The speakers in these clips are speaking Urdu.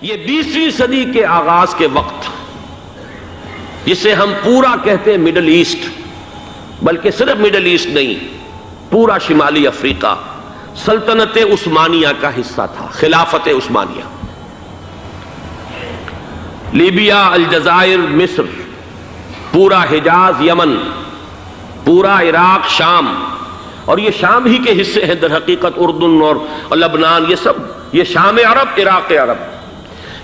یہ 20ویں صدی کے آغاز کے وقت، جسے ہم پورا کہتے ہیں مڈل ایسٹ، بلکہ صرف مڈل ایسٹ نہیں، پورا شمالی افریقہ سلطنت عثمانیہ کا حصہ تھا، خلافت عثمانیہ۔ لیبیا، الجزائر، مصر، پورا حجاز، یمن، پورا عراق، شام، اور یہ شام ہی کے حصے ہیں در حقیقت، اردن اور لبنان، یہ سب، یہ شام عرب، عراق عرب،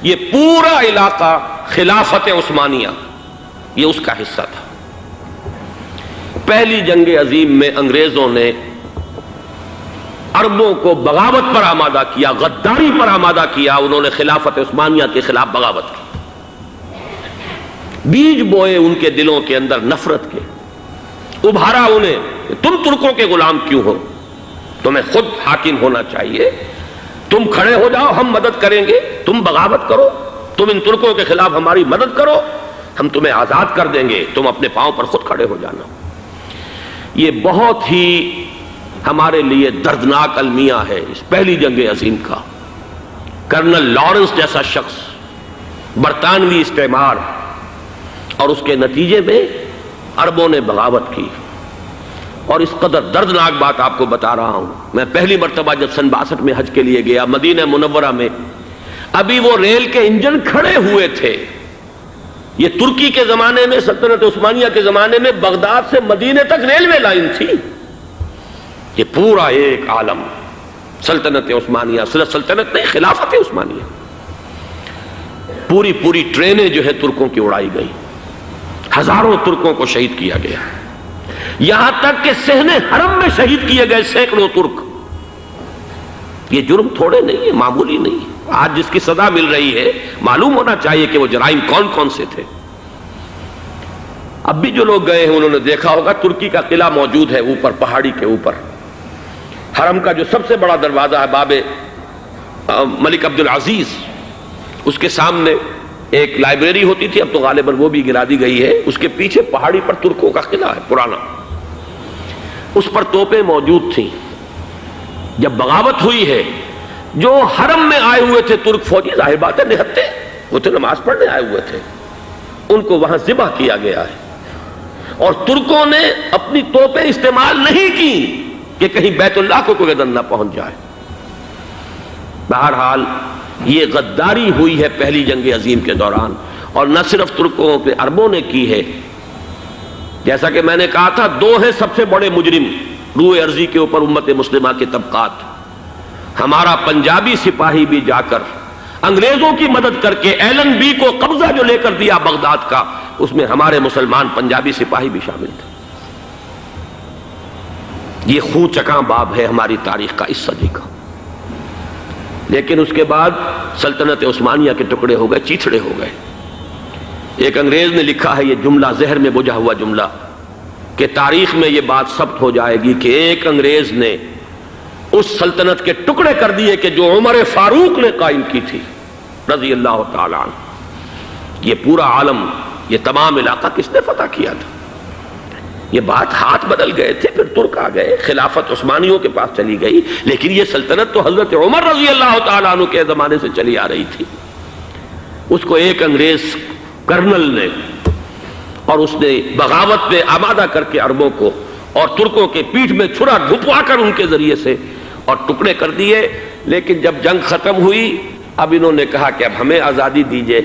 یہ پورا علاقہ خلافت عثمانیہ یہ اس کا حصہ تھا۔ پہلی جنگ عظیم میں انگریزوں نے عربوں کو بغاوت پر آمادہ کیا، غداری پر آمادہ کیا، انہوں نے خلافت عثمانیہ کے خلاف بغاوت کی، بیج بوئے ان کے دلوں کے اندر نفرت کے، ابھارا انہیں، تم ترکوں کے غلام کیوں ہو، تمہیں خود حاکم ہونا چاہیے، تم کھڑے ہو جاؤ، ہم مدد کریں گے، تم بغاوت کرو، تم ان ترکوں کے خلاف ہماری مدد کرو، ہم تمہیں آزاد کر دیں گے، تم اپنے پاؤں پر خود کھڑے ہو جانا۔ یہ بہت ہی ہمارے لیے دردناک المیہ ہے اس پہلی جنگ عظیم کا۔ کرنل لارنس جیسا شخص، برطانوی استعمار، اور اس کے نتیجے میں عربوں نے بغاوت کی۔ اور اس قدر دردناک بات آپ کو بتا رہا ہوں، میں پہلی مرتبہ جب سن 62 میں حج کے لیے گیا مدینہ منورہ میں، ابھی وہ ریل کے انجن کھڑے ہوئے تھے۔ یہ ترکی کے زمانے میں، سلطنت عثمانیہ کے زمانے میں بغداد سے مدینے تک ریلوے لائن تھی۔ یہ پورا ایک عالم سلطنت عثمانیہ، صرف سلطنت نہیں، خلافت عثمانیہ، پوری ٹرینیں جو ہے ترکوں کی اڑائی گئی، ہزاروں ترکوں کو شہید کیا گیا، یہاں تک کہ صحن حرم میں شہید کیے گئے سینکڑوں ترک۔ یہ جرم تھوڑے نہیں ہے، معمولی نہیں ہے۔ آج جس کی سزا مل رہی ہے، معلوم ہونا چاہیے کہ وہ جرائم کون کون سے تھے۔ اب بھی جو لوگ گئے ہیں انہوں نے دیکھا ہوگا، ترکی کا قلعہ موجود ہے اوپر پہاڑی کے اوپر، حرم کا جو سب سے بڑا دروازہ ہے باب ملک عبدالعزیز، اس کے سامنے ایک لائبریری ہوتی تھی، اب تو غالباً وہ بھی گرا دی گئی ہے، اس کے پیچھے پہاڑی پر ترکوں کا قلعہ ہے پرانا، اس پر توپیں موجود تھیں۔ جب بغاوت ہوئی ہے، جو حرم میں آئے ہوئے تھے ترک فوجی، ظاہر بات ہے نہتے، وہ تو نماز پڑھنے آئے ہوئے تھے، ان کو وہاں ذبح کیا گیا ہے۔ اور ترکوں نے اپنی توپیں استعمال نہیں کی کہ کہیں بیت اللہ کو کوئی گدن نہ پہنچ جائے۔ بہرحال یہ غداری ہوئی ہے پہلی جنگ عظیم کے دوران، اور نہ صرف ترکوں پہ، عربوں نے کی ہے۔ جیسا کہ میں نے کہا تھا، دو ہیں سب سے بڑے مجرم روئے ارضی کے اوپر امت مسلمہ کے طبقات۔ ہمارا پنجابی سپاہی بھی جا کر انگریزوں کی مدد کر کے ایلن بی کو قبضہ جو لے کر دیا بغداد کا، اس میں ہمارے مسلمان پنجابی سپاہی بھی شامل تھے۔ یہ خون چکاں باب ہے ہماری تاریخ کا اس صدی کا۔ لیکن اس کے بعد سلطنت عثمانیہ کے ٹکڑے ہو گئے، چیتھڑے ہو گئے۔ ایک انگریز نے لکھا ہے یہ جملہ، زہر میں بجھا ہوا جملہ، کہ تاریخ میں یہ بات ثبت ہو جائے گی کہ ایک انگریز نے اس سلطنت کے ٹکڑے کر دیے کہ جو عمر فاروق نے قائم کی تھی رضی اللہ تعالیٰ عنہ۔ یہ پورا عالم، یہ تمام علاقہ کس نے فتح کیا تھا؟ یہ بات ہاتھ بدل گئے تھے، پھر ترک آ گئے، خلافت عثمانیوں کے پاس چلی گئی، لیکن یہ سلطنت تو حضرت عمر رضی اللہ تعالیٰ عنہ کے زمانے سے چلی آ رہی تھی۔ اس کو ایک انگریز کرنل نے، اور اس نے بغاوت پہ آمادہ کر کے عربوں کو اور ترکوں کے پیٹھ میں چھرا ڈھپوا کر ان کے ذریعے سے اور ٹکڑے کر دیے۔ لیکن جب جنگ ختم ہوئی، اب انہوں نے کہا کہ اب ہمیں آزادی دیجئے،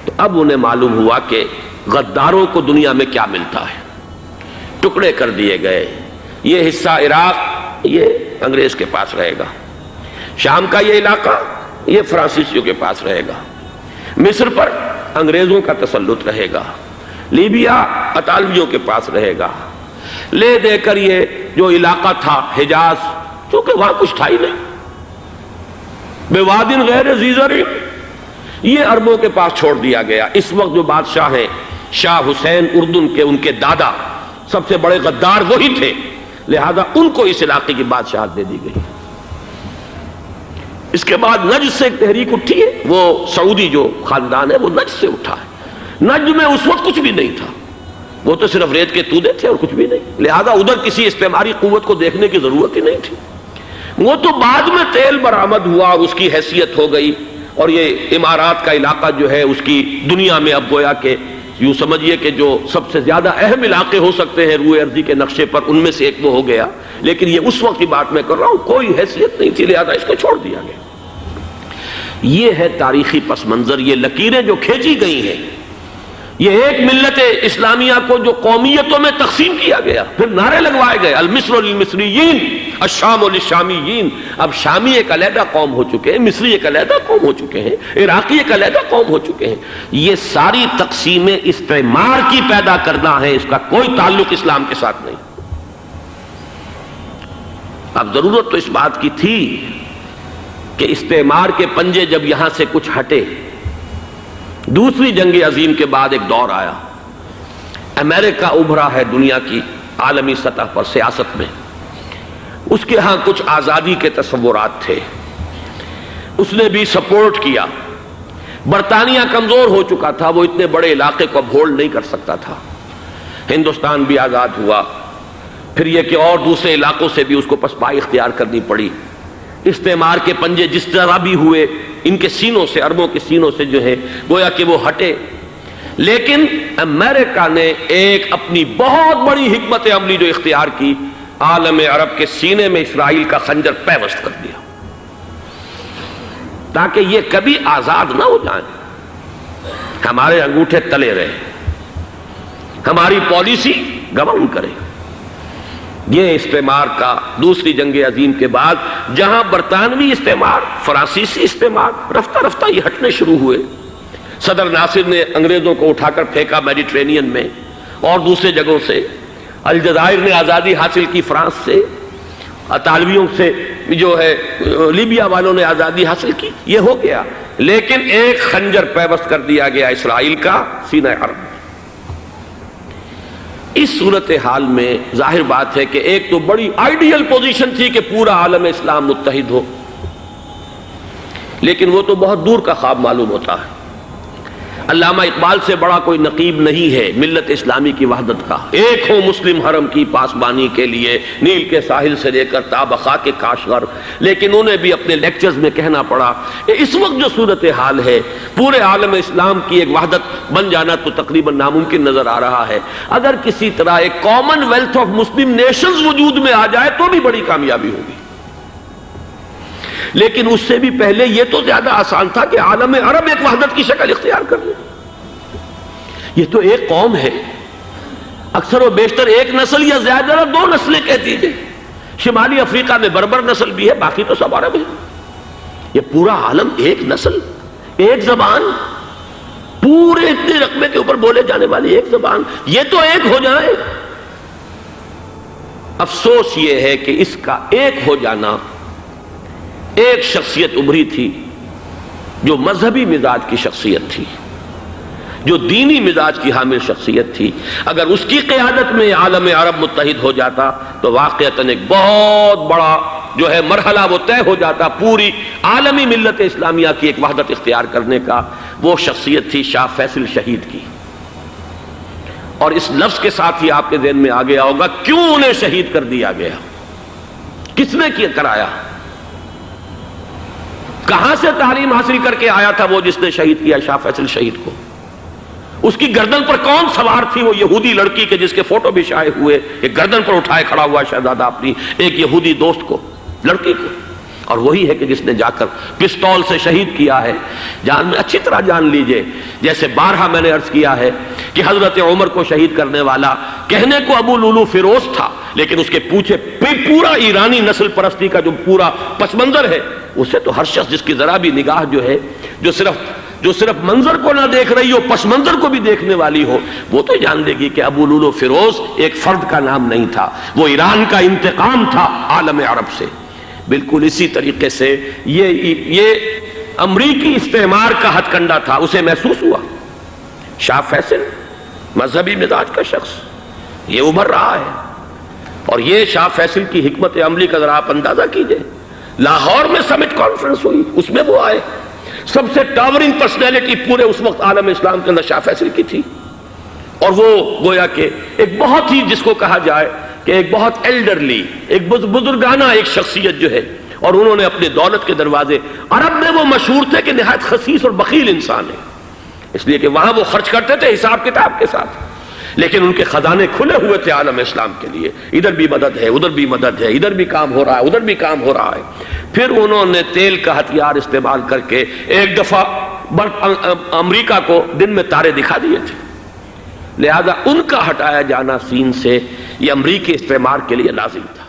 تو اب انہیں معلوم ہوا کہ غداروں کو دنیا میں کیا ملتا ہے۔ ٹکڑے کر دیے گئے۔ یہ حصہ عراق یہ انگریز کے پاس رہے گا، شام کا یہ علاقہ یہ فرانسیسیوں کے پاس رہے گا، مصر پر انگریزوں کا تسلط رہے گا، لیبیا اطالویوں کے پاس رہے گا۔ لے دے کر یہ جو علاقہ تھا حجاز، چونکہ وہاں کچھ تھا ہی نہیں، بوادن غیر ذی زرع، یہ عربوں کے پاس چھوڑ دیا گیا۔ اس وقت جو بادشاہ ہیں شاہ حسین اردن کے، ان کے دادا سب سے بڑے غدار وہی تھے، لہذا ان کو اس علاقے کی بادشاہت دے دی گئی۔ اس کے بعد نجد سے ایک تحریک اٹھی ہے، وہ سعودی جو خاندان ہے وہ نجد سے اٹھا ہے۔ نجد میں اس وقت کچھ بھی نہیں تھا، وہ تو صرف ریت کے تودے تھے اور کچھ بھی نہیں، لہذا ادھر کسی استعماری قوت کو دیکھنے کی ضرورت ہی نہیں تھی۔ وہ تو بعد میں تیل برآمد ہوا اور اس کی حیثیت ہو گئی، اور یہ امارات کا علاقہ جو ہے اس کی دنیا میں اب گویا کہ یوں سمجھیے کہ جو سب سے زیادہ اہم علاقے ہو سکتے ہیں روئے ارضی کے نقشے پر، ان میں سے ایک وہ ہو گیا، لیکن یہ اس وقت کی بات میں کر رہا ہوں، کوئی حیثیت نہیں تھی، لہذا اس کو چھوڑ دیا گیا۔ یہ ہے تاریخی پس منظر، یہ لکیریں جو کھینچی گئی ہیں، یہ ایک ملت اسلامیہ کو جو قومیتوں میں تقسیم کیا گیا، پھر نعرے لگوائے گئے المصر للمصریین الشام للشامیین۔ اب شامی ایک علیحدہ قوم ہو چکے ہیں، مصری ایک علیحدہ قوم ہو چکے ہیں، عراقی ایک علیحدہ قوم ہو چکے ہیں۔ یہ ساری تقسیمیں استعمار کی پیدا کرنا ہے، اس کا کوئی تعلق اسلام کے ساتھ نہیں۔ اب ضرورت تو اس بات کی تھی کہ استعمار کے پنجے جب یہاں سے کچھ ہٹے، دوسری جنگ عظیم کے بعد ایک دور آیا، امریکہ ابھرا ہے دنیا کی عالمی سطح پر سیاست میں، اس کے ہاں کچھ آزادی کے تصورات تھے، اس نے بھی سپورٹ کیا۔ برطانیہ کمزور ہو چکا تھا، وہ اتنے بڑے علاقے کو اب ہولڈ نہیں کر سکتا تھا۔ ہندوستان بھی آزاد ہوا، پھر یہ کہ اور دوسرے علاقوں سے بھی اس کو پسپائی اختیار کرنی پڑی۔ استعمار کے پنجے جس طرح بھی ہوئے، ان کے سینوں سے، عربوں کے سینوں سے جو ہے گویا کہ وہ ہٹے، لیکن امریکہ نے ایک اپنی بہت بڑی حکمت عملی جو اختیار کی، عالم عرب کے سینے میں اسرائیل کا خنجر پیوست کر دیا، تاکہ یہ کبھی آزاد نہ ہو جائیں، ہمارے انگوٹھے تلے رہے، ہماری پالیسی گورن کرے۔ یہ استعمار کا دوسری جنگ عظیم کے بعد، جہاں برطانوی استعمار، فرانسیسی استعمار رفتہ رفتہ یہ ہٹنے شروع ہوئے۔ صدر ناصر نے انگریزوں کو اٹھا کر پھینکا میڈیٹرینین میں اور دوسرے جگہوں سے، الجزائر نے آزادی حاصل کی فرانس سے، اطالویوں سے جو ہے لیبیا والوں نے آزادی حاصل کی، یہ ہو گیا، لیکن ایک خنجر پیوست کر دیا گیا اسرائیل کا سینہ عرب۔ اس صورتحال میں ظاہر بات ہے کہ ایک تو بڑی آئیڈیل پوزیشن تھی کہ پورا عالم اسلام متحد ہو، لیکن وہ تو بہت دور کا خواب معلوم ہوتا ہے۔ علامہ اقبال سے بڑا کوئی نقیب نہیں ہے ملت اسلامی کی وحدت کا۔ ایک ہو مسلم حرم کی پاسبانی کے لیے، نیل کے ساحل سے لے کر تا بخاک کاشغر، لیکن انہیں بھی اپنے لیکچرز میں کہنا پڑا کہ اس وقت جو صورتحال ہے، پورے عالم اسلام کی ایک وحدت بن جانا تو تقریباً ناممکن نظر آ رہا ہے۔ اگر کسی طرح ایک common wealth of Muslim nations وجود میں آ جائے تو بھی بڑی کامیابی ہوگی، لیکن اس سے بھی پہلے یہ تو زیادہ آسان تھا کہ عالم عرب ایک وحدت کی شکل اختیار کر لے۔ یہ تو ایک قوم ہے، اکثر و بیشتر ایک نسل یا زیادہ دو نسلیں کہہ دیجئے، شمالی افریقہ میں بربر نسل بھی ہے، باقی تو سب عرب ہے۔ یہ پورا عالم ایک نسل، ایک زبان، پورے اتنے رقبے کے اوپر بولے جانے والی ایک زبان، یہ تو ایک ہو جائے۔ افسوس یہ ہے کہ اس کا ایک ہو جانا، ایک شخصیت ابھری تھی جو مذہبی مزاج کی شخصیت تھی، جو دینی مزاج کی حامل شخصیت تھی، اگر اس کی قیادت میں عالم عرب متحد ہو جاتا تو واقعتاً ایک بہت بڑا جو ہے مرحلہ وہ طے ہو جاتا پوری عالمی ملت اسلامیہ کی ایک وحدت اختیار کرنے کا۔ وہ شخصیت تھی شاہ فیصل شہید کی، اور اس لفظ کے ساتھ ہی آپ کے ذہن میں آ گیا ہوگا کیوں انہیں شہید کر دیا گیا، کس نے کیا کرایا، کہاں سے تعلیم حاصل کر کے آیا تھا وہ جس نے شہید کیا شاہ فیصل شہید کو، اس کی گردن پر کون سوار تھی، وہ یہودی لڑکی کے جس کے فوٹو بھی شائع ہوئے، ایک گردن پر اٹھائے کھڑا ہوا شہزادہ اپنی ایک یہودی دوست کو، لڑکی کو، اور وہی ہے کہ جس نے جا کر پستول سے شہید کیا ہے۔ جان میں اچھی طرح جان لیجئے، جیسے بارہا میں نے عرض کیا ہے کہ حضرت عمر کو شہید کرنے والا کہنے کو ابو لولو فیروز تھا، لیکن اس کے پیچھے پورا ایرانی نسل پرستی کا جو پورا پس منظر ہے، اسے تو ہر شخص جس کی ذرا بھی نگاہ جو ہے جو صرف منظر کو نہ دیکھ رہی ہو، پس منظر کو بھی دیکھنے والی ہو، وہ تو جان لے گی کہ ابو لولو فیروز ایک فرد کا نام نہیں تھا، وہ ایران کا انتقام تھا عالم عرب سے۔ بالکل اسی طریقے سے یہ امریکی استعمار کا ہتھ کنڈا تھا، اسے محسوس ہوا۔ شاہ فیصل مذہبی مزاج کا شخص یہ ابھر رہا ہے، اور یہ شاہ فیصل کی حکمت عملی کا ذرا آپ اندازہ کیجئے۔ لاہور میں سمٹ کانفرنس ہوئی، اس میں وہ آئے، سب سے ٹاورنگ پرسنالٹی پورے اس وقت عالم اسلام کے اندر شاہ فیصل کی تھی، اور وہ گویا کہ ایک بہت ہی جس کو کہا جائے کہ ایک بہت ایلڈرلی، ایک بزرگانہ ایک شخصیت جو ہے، اور انہوں نے اپنی دولت کے دروازے، عرب میں وہ مشہور تھے کہ نہایت خسیس اور بخیل انسان ہے، اس لیے کہ وہاں وہ خرچ کرتے تھے حساب کتاب کے ساتھ، لیکن ان کے خزانے کھلے ہوئے تھے عالم اسلام کے لیے، ادھر بھی مدد ہے، ادھر بھی مدد ہے، ادھر بھی کام ہو رہا ہے، ادھر بھی کام ہو رہا ہے۔ پھر انہوں نے تیل کا ہتھیار استعمال کر کے ایک دفعہ امریکہ کو دن میں تارے دکھا دیے تھے، لہذا ان کا ہٹایا جانا سین سے یہ امریکی استعمار کے لیے لازم تھا۔